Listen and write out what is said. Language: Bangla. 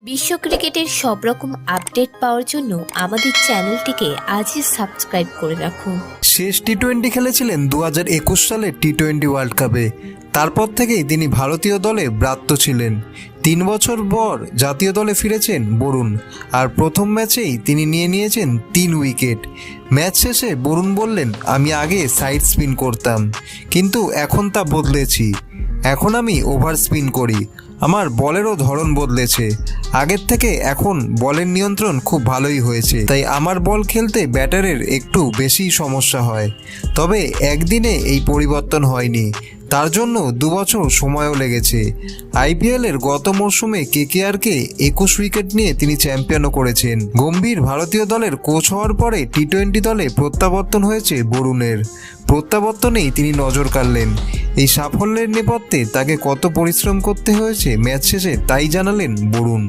বিশ্ব ক্রিকেটের সব রকম আপডেট পাওয়ার জন্য আমাদের চ্যানেলটিকে আজই সাবস্ক্রাইব করে রাখুন। শেষ টি-20 খেলেছিলেন 2021 সালের টি-20 ওয়ার্ল্ড কাপে। তারপর থেকেই তিনি ভারতীয় দলে ব্রাত্য ছিলেন। 3 বছর পর জাতীয় দলে ফিরেছেন বরুণ, আর প্রথম ম্যাচেই তিনি নিয়েছেন 3 উইকেট। ম্যাচ শেষে বরুণ বললেন, আমি আগে সাইড স্পিন করতাম, কিন্তু এখন তা বদলেছি। এখন আমি ওভার স্পিন করি। আমার বলেরও ধরন বদলেছে। আগের থেকে এখন বলের নিয়ন্ত্রণ খুব ভালোই হয়েছে, তাই আমার বল খেলতে ব্যাটারের একটু বেশি সমস্যা হয়। তবে একদিনে এই পরিবর্তন হয়নি, তার জন্য 2 বছর সময়ও লেগেছে। আইপিএলের গত মরশুমে কেকেআরকে 21 উইকেট নিয়ে তিনি চ্যাম্পিয়নও করেছেন। গম্ভীর ভারতীয় দলের কোচ হওয়ার পরে টি-20 দলে প্রত্যাবর্তন হয়েছে বরুণের। প্রত্যাবর্তনেই তিনি নজর কাড়লেন। এই সাফল্যের নেপথ্যে তাকে কত পরিশ্রম করতে হয়েছে ম্যাচ শেষে তাই জানালেন বরুণ।